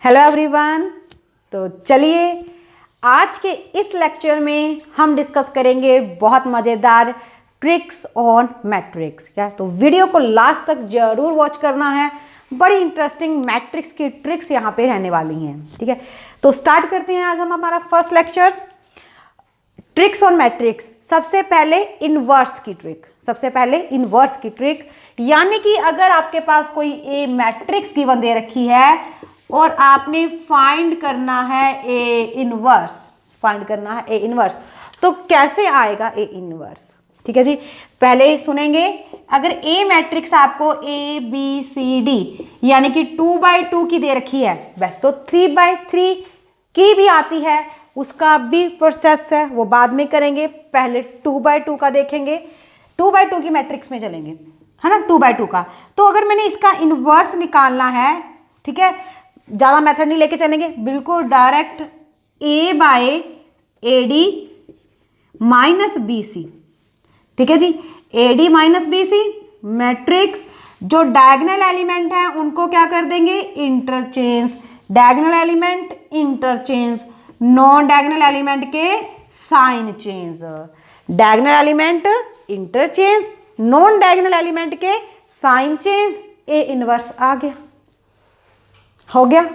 Hello everyone. तो चलिए आज के इस लेक्चर में हम डिस्कस करेंगे बहुत मज़ेदार ट्रिक्स ऑन मैट्रिक्स। क्या तो वीडियो को लास्ट तक जरूर वॉच करना है, बड़ी इंटरेस्टिंग मैट्रिक्स की ट्रिक्स यहाँ पे रहने वाली हैं। ठीक है, तो स्टार्ट करते हैं आज हम हमारा first lectures tricks on matrix. सबसे पहले इनवर्स की ट्रिक, यानी कि अगर आपके पास कोई ए मैट्रिक्स गिवन दे रखी है और आपने फाइंड करना है ए इनवर्स, तो कैसे आएगा ए इनवर्स। ठीक है जी, पहले सुनेंगे। अगर ए मैट्रिक्स आपको ए बी सी डी यानी कि 2x2 की दे रखी है, बस तो 3x3 की भी आती है, उसका भी प्रोसेस है, वो बाद में करेंगे। पहले 2x2 का देखेंगे, 2x2 की मैट्रिक्स में चलेंगे, है ना, 2x2 का। तो अगर मैंने इसका इनवर्स निकालना है, ठीक है, ज़्यादा मेथड नहीं लेके चलेंगे, बिल्कुल direct A by A D minus B C. ठीक है जी, A D minus B C matrix, जो डायगोनल एलिमेंट है उनको क्या कर देंगे, interchange. Diagonal element interchange, non diagonal element के sign change. Diagonal element interchange, non diagonal element के साइन चेंज। ए इनवर्स आ गया, हो गया,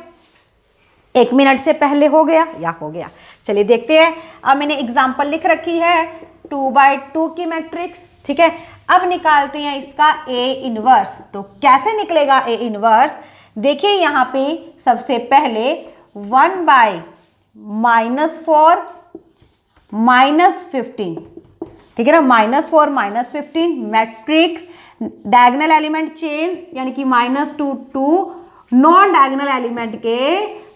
1 मिनट से पहले हो गया या हो गया। चलिए देखते हैं। अब मैंने एग्जांपल लिख रखी है 2x2 की मैट्रिक्स। ठीक है, अब निकालते हैं इसका ए इनवर्स। तो कैसे निकलेगा ए इनवर्स, देखिए यहाँ पे सबसे पहले 1/-4 -15, ठीक है ना, -4 -15 मैट्रिक्स, डायगोनल एलिमेंट चेंज यानी कि -2 2, नॉन डायगोनल एलिमेंट के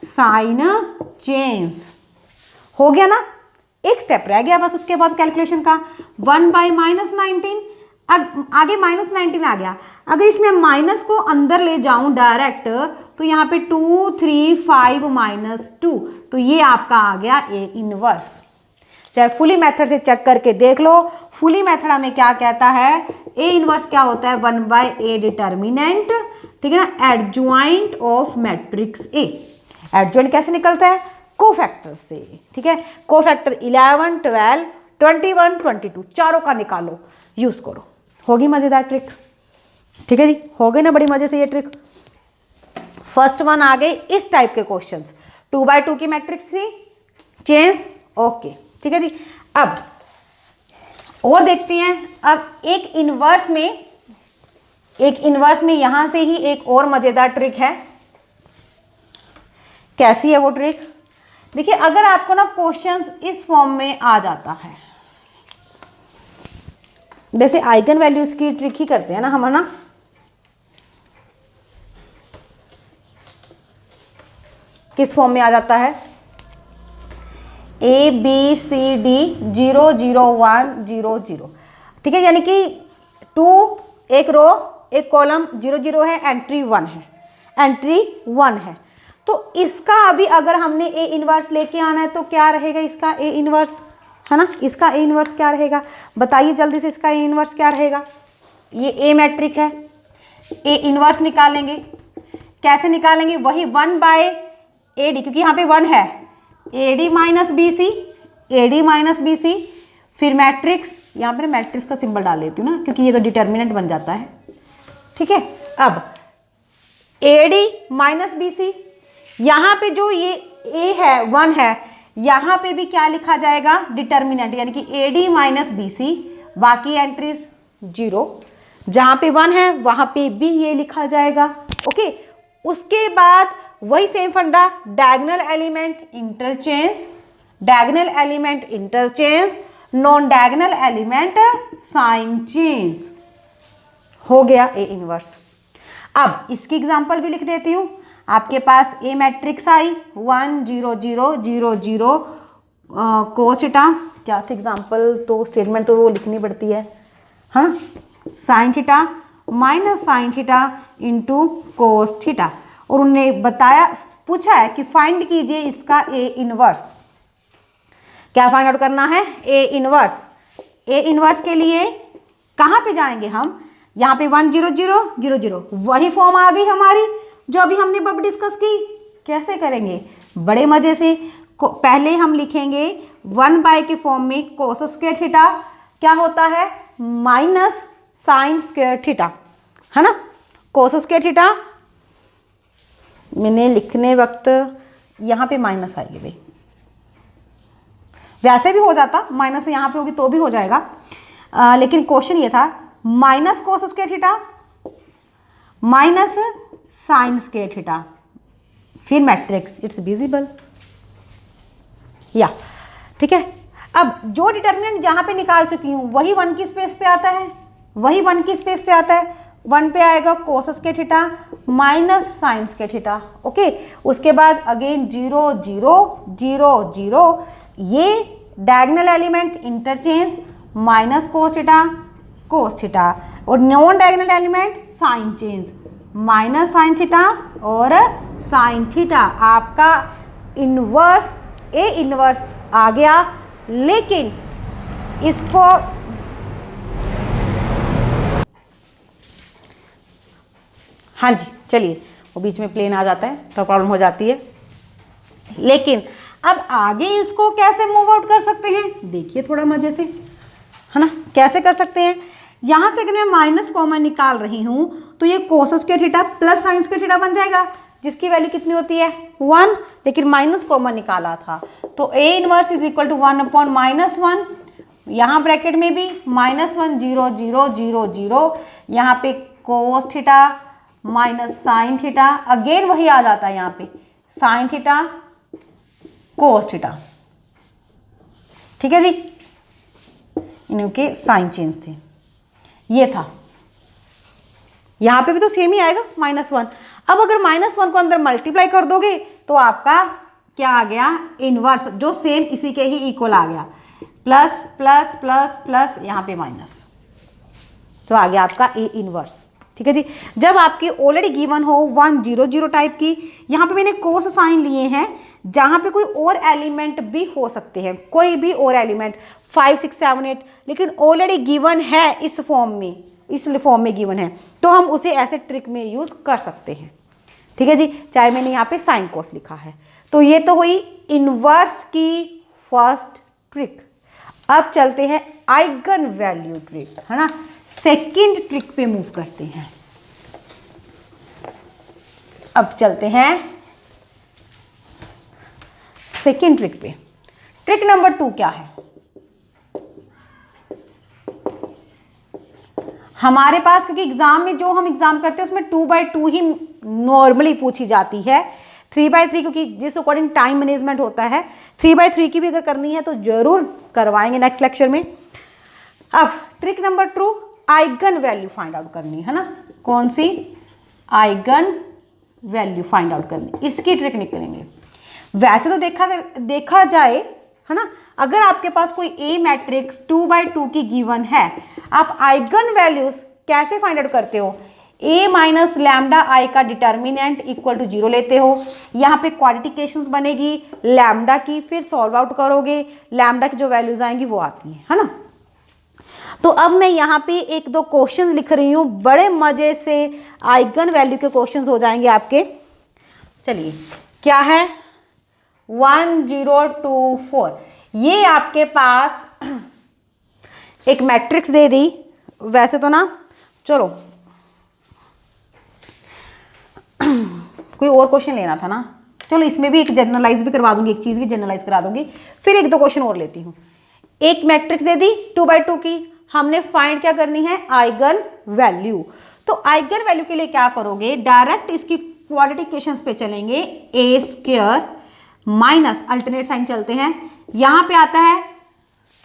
साइन चेंज। हो गया ना, एक स्टेप रह गया बस उसके बाद कैलकुलेशन का। 1/-19, आगे -19 आ गया। अगर इसमें माइनस को अंदर ले जाऊं डायरेक्ट, तो यहाँ पे 2 3 5 -2, तो ये आपका आ गया ए इनवर्स। चाहे फुली मेथड से चेक करके देख लो, फुली मेथड हमें क्या कहता है, ए इनवर्स क्या होता है, 1/a डिटर्मिनेंट, ठीक है ना, adjoint of matrix A. Adjoint कैसे निकलता है, कोफैक्टर से। ठीक है, कोफैक्टर 11 12 21 22 चारों का निकालो, यूज करो, होगी मजेदार ट्रिक। ठीक है जी, हो गई ना बड़ी मजे से ये ट्रिक। फर्स्ट वन आ गई इस टाइप के क्वेश्चंस, 2x2 की मैट्रिक्स थी, चेंज, ओके। ठीक है जी, अब और देखते हैं। अब एक इनवर्स में यहां से ही एक और मजेदार ट्रिक है। कैसी है वो ट्रिक, देखिए, अगर आपको ना क्वेश्चंस इस फॉर्म में आ जाता है, वैसे आइगन वैल्यूज की ट्रिक ही करते हैं ना हम, है ना। किस फॉर्म में आ जाता है, ए बी सी डी 0 0 1 0 0, ठीक है, यानी कि 2 एक रो एक कॉलम 0 0 है, एंट्री 1 है। तो इसका अभी अगर हमने ए इनवर्स लेके आना है तो क्या रहेगा इसका ए इनवर्स, है ना। इसका ए इनवर्स क्या रहेगा, बताइए जल्दी से, इसका ए इनवर्स क्या रहेगा। ये ए मैट्रिक है, ए इनवर्स निकालेंगे। कैसे निकालेंगे, वही 1/AD, क्योंकि यहाँ पे 1 है, AD माइनस बी सी, फिर मैट्रिक्स, यहाँ पे मैट्रिक्स का सिंबल डाल लेती हूँ ना, क्योंकि ये तो डिटर्मिनेंट बन जाता है। ठीक है, अब AD माइनस बी सी, यहाँ पे जो ये A है 1 है, यहाँ पे भी क्या लिखा जाएगा, डिटर्मिनेंट, यानी कि AD माइनस बी सी, बाकी एंट्रीज 0, जहाँ पे 1 है वहाँ पे भी ये लिखा जाएगा। ओके, उसके बाद वही सेम फंडा, diagonal element interchange, non diagonal element sign change. हो गया ए इनवर्स। अब इसकी एग्जांपल भी लिख देती हूँ। आपके पास ए मैट्रिक्स आई 1 0 0 0 0 कोस थीटा, क्या था एग्जांपल, तो स्टेटमेंट तो वो लिखनी पड़ती है, हाँ, sine theta minus sine theta into cos theta, और उन्होंने पूछा है कि फाइंड कीजिए इसका ए इनवर्स। क्या फाइंड आउट करना है, ए इनवर्स। ए इनवर्स के लिए कहाँ पे जाएंगे हम, यहाँ पे 1 0 0 0 0, वही फॉर्म आ गई हमारी जो अभी हमने अब डिस्कस की। कैसे करेंगे? बड़े मजे से। पहले हम लिखेंगे 1 के फॉर्म में कोस स्क्वायर थीटा क्या होता है, माइनस साइन स्क्वायर थीटा, है ना। कोस स्क्वायर थीटा मैंने लिखने वक्त यहाँ पे माइनस आएगी भाई, वैसे भी हो जाता, माइनस यहाँ पे होगी तो भी हो जाएगा, लेकिन क्वेश्चन ये था minus cos square theta minus sine square theta, फिर मैट्रिक्स इट्स विजिबल या, ठीक है। अब जो डिटर्मिनेंट जहां पे निकाल चुकी हूं वही 1 की स्पेस पे आता है, वही 1 की स्पेस पे आता है। 1 पे आएगा cos square theta minus sine square theta, okay. उसके बाद अगेन 0 0 0 0, ये diagonal element interchange, minus cos theta, और non diagonal element sign change, minus sine theta और साइन थीटा। आपका इनवर्स ए इनवर्स आ गया, लेकिन इसको हाँ जी चलिए, वो बीच में प्लेन आ जाता है तो प्रॉब्लम हो जाती है, लेकिन अब आगे इसको कैसे मूव आउट कर सकते हैं, देखिए थोड़ा मजे से, है ना। कैसे कर सकते हैं, यहां से अगर मैं माइनस कॉमन निकाल रही हूं तो ये कोस square theta plus sign square theta बन जाएगा, जिसकी वैल्यू कितनी होती है 1, लेकिन माइनस कॉमन निकाला था तो A inverse is equal to 1 upon -1, यहाँ ब्रैकेट में भी -1 0 0 0 0, यहाँ पे cos theta minus sine theta, again वही आ जाता है यहाँ पे साइन थीटा कोस थीटा, ठीक है जी। इनके साइन चेंज थे, ये था, यहाँ पे भी तो सेम ही आएगा -1। अब अगर -1 को अंदर मल्टीप्लाई कर दोगे तो आपका क्या आ गया, इनवर्स, जो सेम इसी के ही इक्वल आ गया, प्लस प्लस प्लस प्लस यहाँ पे माइनस, तो आ गया आपका ए इनवर्स, ठीक है जी। जब आपकी ऑलरेडी गिवन हो 1 0 0 टाइप की, यहाँ पे मैंने कोस साइन लिए हैं, जहाँ पे कोई और एलिमेंट भी हो सकते हैं, कोई भी और एलिमेंट 5 6 7 8, लेकिन ऑलरेडी गिवन है इस फॉर्म में, इस फॉर्म में गिवन है, तो हम उसे ऐसे ट्रिक में यूज कर सकते हैं, ठीक है जी। चाहे मैंने यहाँ पे साइन कोस लिखा है, तो ये तो हुई इनवर्स की फर्स्ट ट्रिक। अब चलते हैं आइगन वैल्यू ट्रिक, है ना, सेकंड ट्रिक पे मूव करते हैं। अब चलते हैं सेकंड ट्रिक पे। ट्रिक नंबर 2 क्या है, हमारे पास, क्योंकि एग्जाम में जो हम एग्जाम करते हैं उसमें 2/2 ही नॉर्मली पूछी जाती है, 3/3 क्योंकि जिस अकॉर्डिंग टाइम मैनेजमेंट होता है, 3/3 की भी अगर करनी है तो जरूर करवाएंगे नेक्स्ट लेक्चर में। अब trick number 2, eigen value find out करनी है ना, कौन सी, आइगन वैल्यू फाइंड आउट करनी, इसकी ट्रिक निकलेंगे। वैसे तो देखा जाए, है ना, अगर आपके पास कोई ए मैट्रिक्स 2/2 की गिवन है, आप आइगन वैल्यूज कैसे फाइंड आउट करते हो, a माइनस लैम्डा आई का डिटर्मिनेंट इक्वल टू 0 लेते हो, यहाँ पे क्वाड्रिटिकेशंस बनेगी लैम्डा की, फिर सॉल्व आउट करोगे, लैम्डा की जो वैल्यूज आएंगी वो आती है ना। तो अब मैं यहाँ पे 1-2 क्वेश्चंस लिख रही हूँ, बड़े मजे से आइगन वैल्यू के क्वेश्चंस हो जाएंगे आपके। चलिए क्या है, 1 0 2 4, ये आपके पास एक मैट्रिक्स दे दी, वैसे तो ना, चलो कोई और क्वेश्चन लेना था ना, चलो इसमें भी एक जनरलाइज भी करवा दूंगी, एक चीज भी जनरलाइज करा दूंगी, फिर 1-2 क्वेश्चन और लेती हूँ। एक मैट्रिक्स दे दी 2/2 की, हमने फाइंड क्या करनी है, आइगन वैल्यू। तो आइगन वैल्यू के लिए क्या करोगे, डायरेक्ट इसकी क्वाड्रिटिकेशंस पे चलेंगे, ए स्क्वायर माइनस अल्टरनेट साइन चलते हैं, यहाँ पे आता है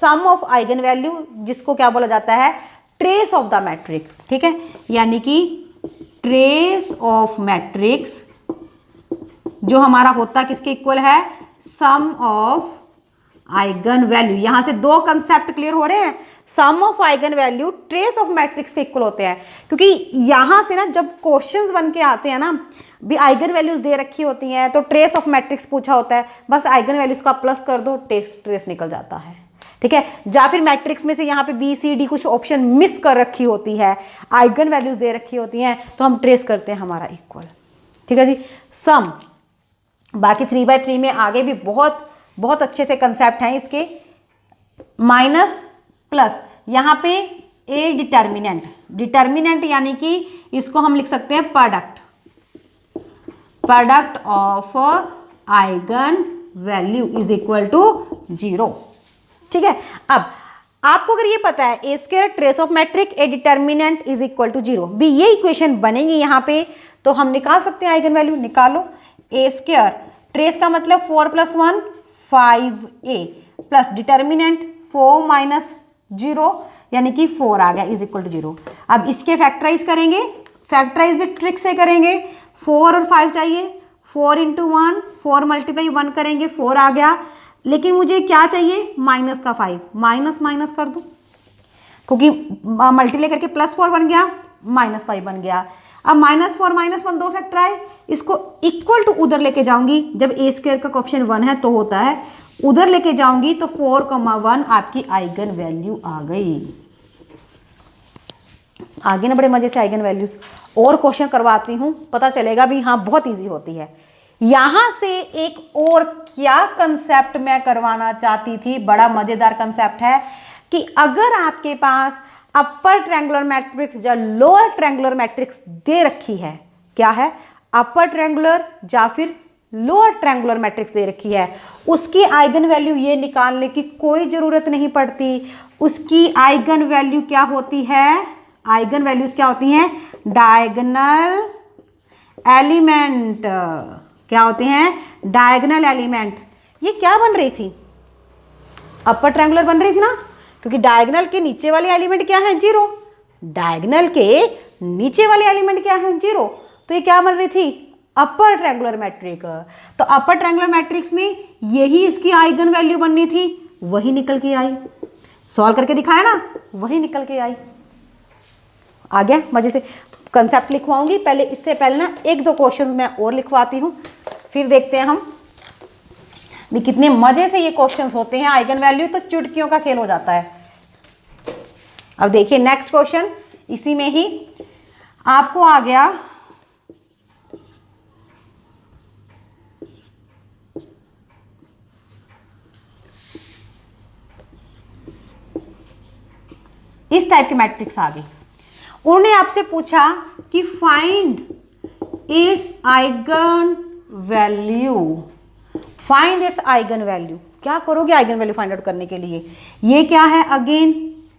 सम ऑफ आइगन वैल्यू, जिसको क्या बोला जाता है, ट्रेस ऑफ द मैट्रिक्स, ठीक है, यानी कि ट्रेस ऑफ मैट्रिक्स जो हमारा होता किसके इक्वल है, सम ऑफ आइगन वैल्यू। यहां से 2 कंसेप्ट क्लियर हो रहे हैं, sum of eigen value trace of matrix के इक्वल होते हैं, क्योंकि यहां से ना जब क्वेश्चंस बन के आते हैं ना, भी आइगन वैल्यूज दे रखी होती हैं तो ट्रेस ऑफ मैट्रिक्स पूछा होता है, बस आइगन वैल्यूज का प्लस कर दो, ट्रेस निकल जाता है, ठीक है। या फिर मैट्रिक्स में से यहाँ पे बी सी डी कुछ ऑप्शन मिस कर रखी होती है, आइगन वैल्यूज दे रखी होती हैं, तो हम ट्रेस करते हैं हमारा इक्वल, ठीक है जी। सम बाकी 3/3 में आगे भी बहुत बहुत अच्छे से कंसेप्ट हैं इसके। माइनस प्लस, यहाँ पे ए डिटर्मिनेंट, डिटर्मिनेंट यानी कि इसको हम लिख सकते हैं product, product of eigen value is equal to 0। ठीक है, अब आपको अगर ये पता है A square trace of matrix A determinant is equal to 0 भी, ये इक्वेशन बनेगी यहाँ पे, तो हम निकाल सकते हैं आइगन वैल्यू। निकालो, ए स्क्वायर ट्रेस का मतलब 4 + 1 5a प्लस डिटर्मिनेंट 4 - 0 यानी कि 4 आ गया इज इक्वल टू 0। अब इसके फैक्टराइज करेंगे, फैक्टराइज भी ट्रिक से करेंगे। 4 और 5 चाहिए, 4 × 1, 4 × 1 करेंगे 4 आ गया, लेकिन मुझे क्या चाहिए माइनस का 5, माइनस माइनस कर दूं क्योंकि मल्टीप्लाई करके +4 बन गया, -5 बन गया। अब -4 -1 दो फैक्टर आए, इसको इक्वल टू उधर लेके जाऊंगी, जब ए स्क्वायर का कोएफिशिएंट 1 है तो होता है, उधर लेके जाऊंगी तो 4, 1 आपकी आइगन वैल्यू आ गई। आगे ना बड़े मजे से आइगन वैल्यूज और क्वेश्चन करवाती हूँ, पता चलेगा भी हाँ बहुत इजी होती है। यहां से एक और क्या कंसेप्ट मैं करवाना चाहती थी, बड़ा मजेदार कंसेप्ट है कि अगर आपके पास अपर ट्रायंगुलर मैट्रिक्स या लोअर ट्रायंगुलर मैट्रिक्स दे रखी है, क्या है अपर ट्रायंगुलर या फिर लोअर ट्रायंगुलर मैट्रिक्स दे रखी है, उसकी आइगन वैल्यू ये निकालने की कोई जरूरत नहीं पड़ती। उसकी आइगन वैल्यू क्या होती है, आइगन वैल्यूज क्या होती हैं, डायगोनल एलिमेंट। क्या होते हैं, डायगोनल एलिमेंट। ये क्या बन रही थी, अपर ट्रायंगुलर बन रही थी ना, क्योंकि डायगोनल के नीचे वाले एलिमेंट क्या है 0, डायगोनल के नीचे वाले एलिमेंट क्या है 0, तो ये क्या बन रही थी अपर ट्रायंगुलर मैट्रिक। तो अपर ट्रायंगुलर मैट्रिक्स में यही इसकी आइगन वैल्यू बननी थी, वही निकल के आई। सॉल्व करके दिखाया ना, वही निकल के आई। आ गया मजे से। कंसेप्ट लिखवाऊंगी पहले, इससे पहले ना 1-2 क्वेश्चंस मैं और लिखवाती हूँ, फिर देखते हैं हम भी कितने मजे से ये क्वेश्चंस होते हैं। आइगन वैल्यू तो चुटकियों का खेल हो जाता है। अब देखिए नेक्स्ट क्वेश्चन, इसी में ही आपको आ गया इस टाइप के मैट्रिक्स आ गई। उन्होंने आपसे पूछा कि find its eigen value, find its eigen value. क्या करोगे आइगन वैल्यू फाइंड आउट करने के लिए, ये क्या है अगेन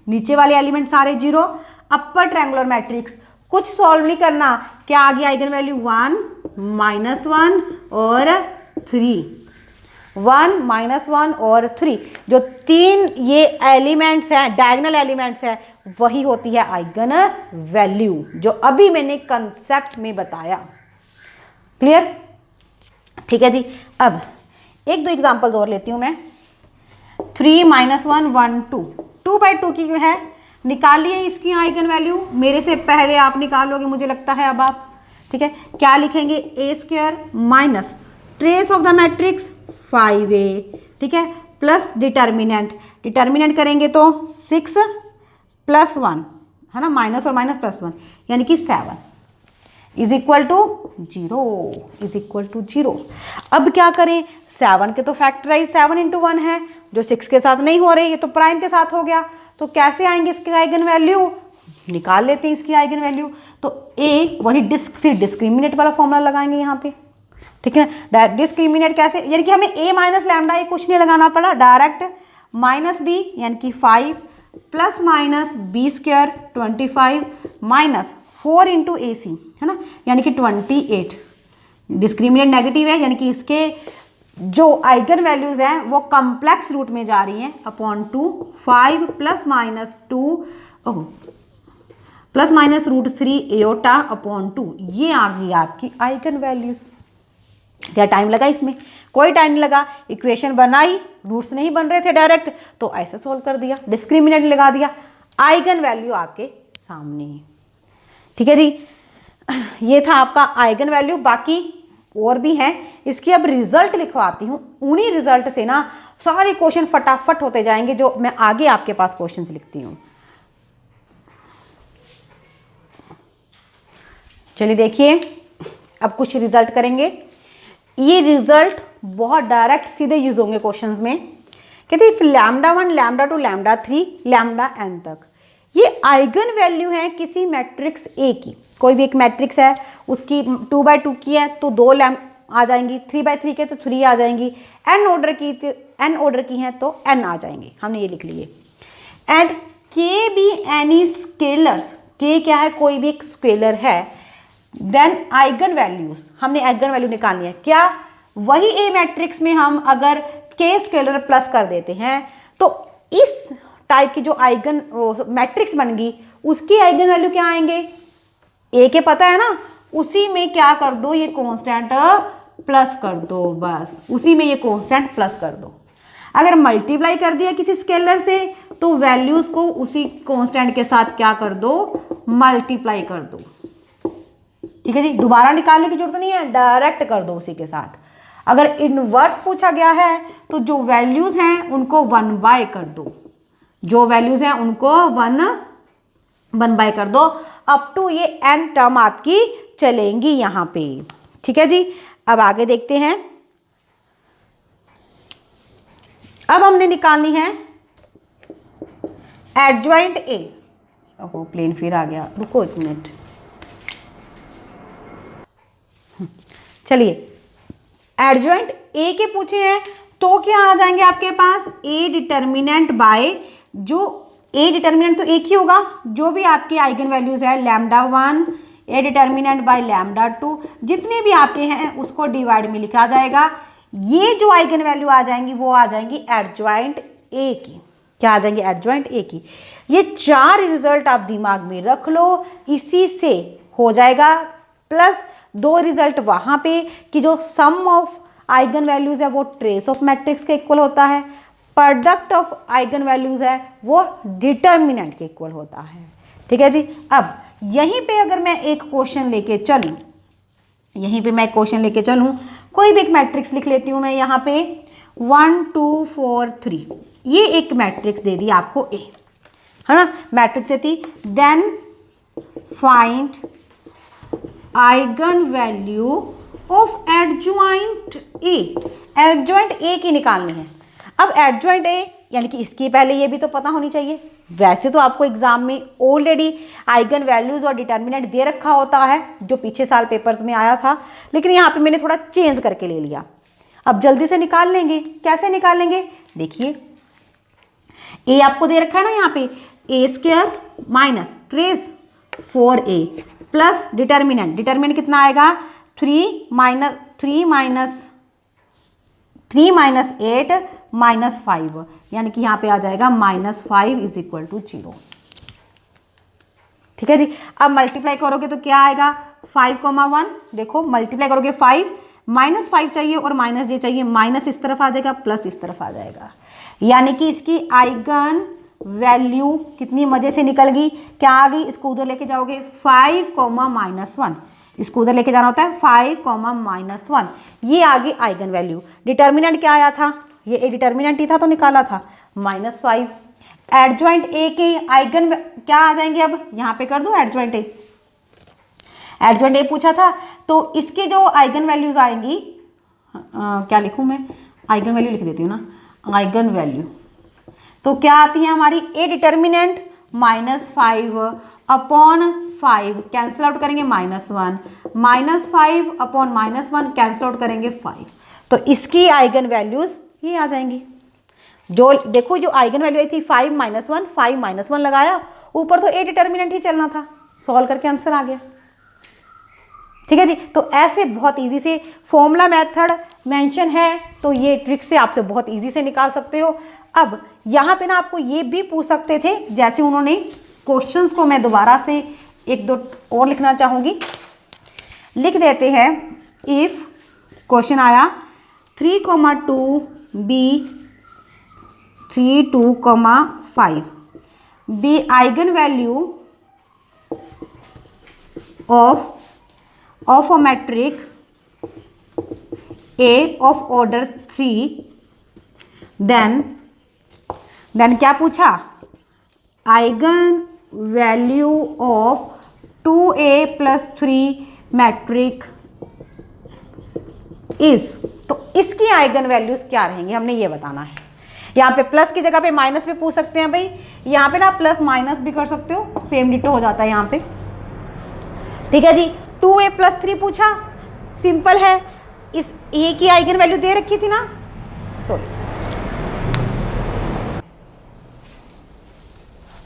नीचे वाले एलिमेंट सारे 0, अपर ट्रायंगुलर मैट्रिक्स, कुछ सॉल्व नहीं करना। क्या आ गया आइगन वैल्यू 1 -1 और 3, 1 -1 और 3, जो 3 ये एलिमेंट्स हैं डायगोनल एलिमेंट्स हैं, वही होती है आइगन वैल्यू, जो अभी मैंने कंसेप्ट में बताया। क्लियर, ठीक है जी। अब 1-2 एग्जांपल्स और लेती हूं मैं। 3 - 1 1 2, 2/2 की है, निकालिए इसकी आइगन वैल्यू। मेरे से पहले आप निकालोगे मुझे लगता है अब आप, ठीक है। क्या लिखेंगे, A square minus trace of the matrix 5a, ठीक है, प्लस डिटर्मिनेंट, डिटर्मिनेंट करेंगे तो 6 + 1 है ना, माइनस और माइनस +1 यानी कि 7 is equal to 0, is equal to 0। अब क्या करें, 7 के तो फैक्टराइज 7 × 1 है, जो 6 के साथ नहीं हो रही, ये तो प्राइम के साथ हो गया, तो कैसे आएंगे इसके आइगन वैल्यू, निकाल लेते हैं इसकी आइगन वैल्यू। तो ए वही फिर डिस्क्रिमिनेट वाला फॉर्मूला लगाएंगे यहाँ पे, ठीक है ना। डिस्क्रिमिनेट कैसे, यानी कि हमें a - लैम्डा ये कुछ नहीं लगाना पड़ा, डायरेक्ट -b यानी कि 5 ± b² 25 -4 × ac है ना, यानी कि 28। डिस्क्रिमिनेट नेगेटिव है, यानी कि इसके जो आइगन वैल्यूज हैं वो कॉम्प्लेक्स रूट में जा रही हैं, अपॉन 2 5 ± 2 ±√3 एओटा अपॉन 2, ये आ गई आपकी आइगन वैल्यूज। क्या टाइम लगा इसमें, कोई टाइम नहीं लगा। इक्वेशन बनाई, रूट्स नहीं बन रहे थे डायरेक्ट, तो ऐसे सोल्व कर दिया, डिस्क्रिमिनेंट लगा दिया, आइगन वैल्यू आपके सामने। ठीक है जी, ये था आपका आइगन वैल्यू। बाकी और भी हैं, इसकी अब रिजल्ट लिखवाती हूँ। उन्हीं रिजल्ट से ना सारे क्वेश्चन फटाफट होते जाएंगे, जो मैं आगे आपके पास क्वेश्चन लिखती हूँ। चलिए देखिए, अब कुछ रिजल्ट करेंगे। ये रिजल्ट बहुत डायरेक्ट सीधे यूज होंगे क्वेश्चंस में। कहते हैं lambda 1 lambda 2 lambda 3 lambda n तक ये आइगन वैल्यू है किसी मैट्रिक्स ए की। कोई भी एक मैट्रिक्स है, उसकी 2x2 की है तो 2 लैम आ जाएंगी, 3x3 के तो 3 आ जाएंगी, n ऑर्डर की है तो n आ जाएंगी। हमने ये लिख लिए। एंड के बी एनी स्केलर्स, के क्या है, कोई भी एक स्केलर है, देन आइगन वैल्यूज, हमने आइगन वैल्यू निकालनी है। क्या वही ए मैट्रिक्स में हम अगर के स्केलर प्लस कर देते हैं तो इस टाइप की जो आइगन मैट्रिक्स बन गई उसकी आइगन वैल्यू क्या आएंगे, ए के पता है ना, उसी में क्या कर दो, ये कांस्टेंट प्लस कर दो, बस उसी में ये कांस्टेंट प्लस कर दो। अगर मल्टीप्लाई कर दिया किसी स्केलर से तो वैल्यूज को उसी कांस्टेंट के साथ क्या कर दो, मल्टीप्लाई कर दो। ठीक है जी, दोबारा निकालने की जरूरत नहीं है, डायरेक्ट कर दो उसी के साथ। अगर इनवर्स पूछा गया है तो जो वैल्यूज हैं उनको 1/, कर दो, जो वैल्यूज हैं उनको 1/, कर दो, अप टू ये n टर्म आपकी चलेंगी यहां पे। ठीक है जी, अब आगे देखते हैं। अब हमने निकालनी है एडजॉइंट ए। ओहो प्लेन फिर आ गया, रुको 1 मिनट। चलिए, एडजॉइंट ए के पूछे हैं तो क्या आ जाएंगे आपके पास, ए डिटर्मिनेंट बाय, जो ए डिटर्मिनेंट तो एक ही होगा, जो भी आपकी आइगन वैल्यूज है lambda 1, A determinant by lambda 2, जितने भी आपके हैं उसको डिवाइड में लिखा जाएगा। ये जो आइगन वैल्यू आ जाएंगी वो आ जाएंगी एडजॉइंट ए की। क्या आ जाएंगी, एडजॉइंट ए की। ये 4 रिजल्ट आप दिमाग में रख लो, इसी से हो जाएगा। प्लस 2 रिजल्ट वहां पे कि जो सम ऑफ आइगन वैल्यूज है वो ट्रेस ऑफ मैट्रिक्स के इक्वल होता है, प्रोडक्ट ऑफ आइगन वैल्यूज है वो डिटर्मिनेंट के इक्वल होता है। ठीक है जी, अब यहीं पे अगर मैं एक क्वेश्चन लेके चलूं, यहीं पे मैं एक क्वेश्चन लेके चलूं, कोई भी एक मैट्रिक्स लिख लेती हूं मैं यहाँ पे 1 2 4 3, ये एक मैट्रिक्स दे दी आपको ए, है ना, मैट्रिक्स देती, then find eigen value of adjoint A. Adjoint A की निकालनी है। अब एडजॉइंट ए यानी कि इसकी पहले ये भी तो पता होनी चाहिए। वैसे तो आपको एग्जाम में ऑलरेडी आइगन वैल्यूज और डिटर्मिनेंट दे रखा होता है, जो पीछे साल पेपर्स में आया था, लेकिन यहाँ पे मैंने थोड़ा चेंज करके ले लिया। अब जल्दी से निकाल लेंगे। कैसे निकालेंगे, देखिए ए आपको दे रखा है ना यहाँ पे, A square minus trace 4a plus determinant, determinant कितना आएगा 3 माइनस 8 माइनस 5, यानी कि यहाँ पे आ जाएगा -5 इज इक्वल टू 0। ठीक है जी, अब मल्टीप्लाई करोगे तो क्या आएगा 5,1, देखो मल्टीप्लाई करोगे 5, -5 चाहिए और माइनस जे चाहिए, माइनस इस तरफ आ जाएगा प्लस इस तरफ आ जाएगा, यानी कि इसकी आइगन वैल्यू कितनी मजे से निकल गई, क्या आ गई, इसको उधर लेके जाओगे 5, -1, इसको उधर लेके जाना होता है 5, -1, ये आ गई आइगन वैल्यू। डिटर्मिनेंट क्या आया था, ये ए डिटर्मिनेंट ही था तो निकाला था -5। एडजॉइंट ए के आइगन क्या आ जाएंगे, अब यहाँ पे कर दूं एडजॉइंट ए, एडजॉइंट ए पूछा था तो इसके जो आइगन वैल्यूज आएंगी, क्या लिखूं मैं, आइगन वैल्यू लिख देती हूँ ना, आइगन वैल्यू तो क्या आती है हमारी, ए डिटर्मिनेंट -5 अपॉन 5 कैंसिल आउट करेंगे -1, -5 अपॉन -1 कैंसिल आउट करेंगे 5, तो इसकी आइगन वैल्यूज ये आ जाएंगी। जो देखो जो आइगन वैल्यू आई थी 5 -1 लगाया, ऊपर तो ए डिटर्मिनेंट ही चलना था, सॉल्व करके आंसर आ गया। ठीक है जी, तो ऐसे बहुत इजी से फॉर्मूला मेथड मेंशन है, तो ये ट्रिक से आपसे बहुत इजी से निकाल सकते हो। अब यहाँ पे ना आपको ये भी पूछ सकते थे, जैसे उन्होंने क्वेश्चंस को मैं दोबारा से 1-2 और लिखना चाहूँगी, लिख देते हैं। इफ क्वेश्चन आया 3,2 B 3 2, 5 B eigen value of a matrix A of order 3, then क्या पूछा, eigen value of 2a + 3 matrix is, तो इसकी आइगन वैल्यूज क्या रहेंगी हमने ये बताना है। यहाँ पे प्लस की जगह पे माइनस भी पूछ सकते हैं भाई, यहाँ पे ना प्लस माइनस भी कर सकते हो, सेम डिटो हो जाता है यहाँ पे। ठीक है जी, 2a + 3 पूछा, सिंपल है, इस a की आइगन वैल्यू दे रखी थी ना, सॉरी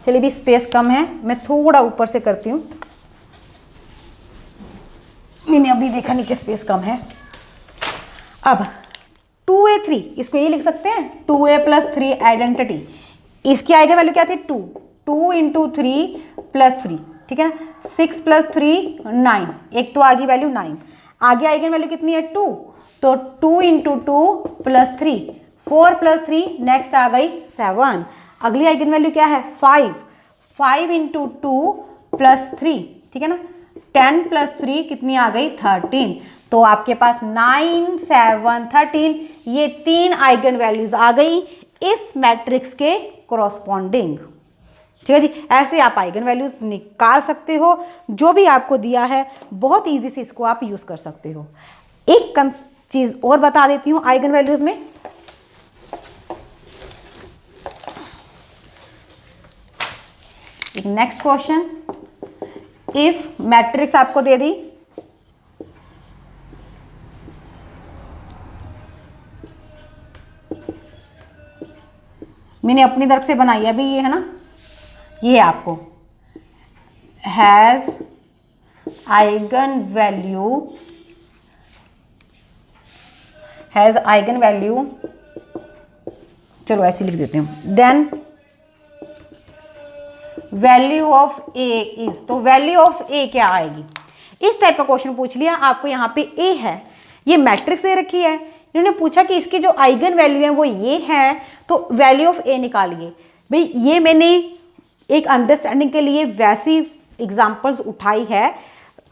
चलिए भी स्पेस कम है, मैं थोड़ा ऊपर से करती हूँ, मैंने अभी देखा नीचे स्पेस कम है। अब 2a3 इसको ये लिख सकते हैं, 2a + 3 आइडेंटिटी, इसकी आइगन वैल्यू क्या थी 2, 2 × 3 + 3, ठीक है ना, 6 + 3 9, एक तो आगे वैल्यू 9, आगे आइगन वैल्यू कितनी है 2, तो 2 × 2 + 3, 4 + 3 नेक्स्ट आ गई 7, अगली आइगन वैल्यू क्या है 5, 5 × 2 + 3, ठीक है ना, 10 + 3 कितनी आ गई 13, तो आपके पास 9 7 13 ये 3 आइगन वैल्यूज आ गई इस मैट्रिक्स के कॉरस्पॉन्डिंग। ठीक है जी, ऐसे आप आइगन वैल्यूज निकाल सकते हो, जो भी आपको दिया है बहुत इजी से इसको आप यूज कर सकते हो। एक चीज और बता देती हूँ आइगन वैल्यूज में, नेक्स्ट क्वेश्चन, इफ मैट्रिक्स आपको दे दी मैंने अपनी तरफ से बनाई है अभी, ये है ना, ये है आपको हैज आइगन वैल्यू, चलो ऐसे लिख देते हैं, then value of A is, तो वैल्यू ऑफ ए क्या आएगी, इस टाइप का क्वेश्चन पूछ लिया आपको। यहाँ पे ए है, ये मैट्रिक्स दे रखी है, इन्होंने पूछा कि इसकी जो आइगन वैल्यू है वो ये है, तो वैल्यू ऑफ ए निकालिए। भाई ये मैंने एक अंडरस्टैंडिंग के लिए वैसी एग्जांपल्स उठाई है,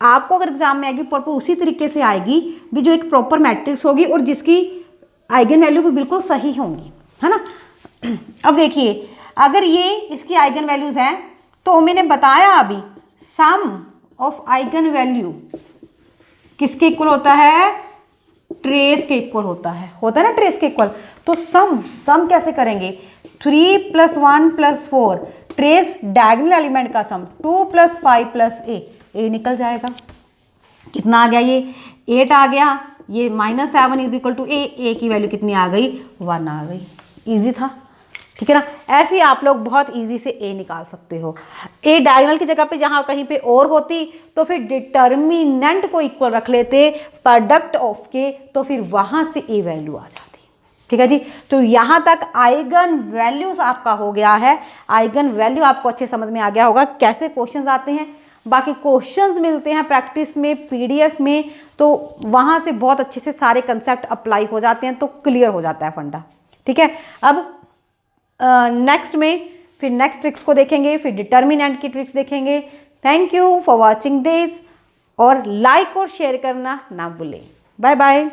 आपको अगर एग्जाम में आएगी प्रॉपर उसी तरीके से आएगी भी, जो एक प्रॉपर मैट्रिक्स होगी और जिसकी आइगन वैल्यू भी बिल्कुल सही होंगी, है ना। अब देखिए, अगर ये इसकी आइगन वैल्यूज हैं तो मैंने बताया अभी सम ऑफ आइगन वैल्यू किसके इक्वल होता है, ट्रेस के इक्वल होता है ना, ट्रेस के इक्वल। तो सम कैसे करेंगे, 3 + 1 + 4 ट्रेस डायगोनल एलिमेंट का सम, 2 + 5 + a निकल जाएगा, कितना आ गया ये 8 आ गया, ये -7 = a की वैल्यू कितनी आ गई 1 आ गई, इजी था, ठीक है ना। ऐसे ही आप लोग बहुत इजी से ए निकाल सकते हो। ए डायगोनल की जगह पे जहाँ कहीं पे और होती तो फिर डिटर्मिनेंट को इक्वल रख लेते प्रोडक्ट ऑफ के, तो फिर वहाँ से ए वैल्यू आ जाती। ठीक है जी, तो यहाँ तक आइगन वैल्यूज आपका हो गया है। आइगन वैल्यू आपको अच्छे समझ में आ गया होगा कैसे क्वेश्चंस आते हैं। बाकी क्वेश्चंस मिलते हैं प्रैक्टिस में पीडीएफ में, तो वहाँ से बहुत अच्छे से सारे कंसेप्ट अप्लाई हो जाते हैं, तो क्लियर हो जाता है फंडा। ठीक है, अब नेक्स्ट में फिर नेक्स्ट ट्रिक्स को देखेंगे, फिर डिटर्मिनेंट की ट्रिक्स देखेंगे। Thank you for watching this, और लाइक और शेयर करना ना भूलें। Bye bye.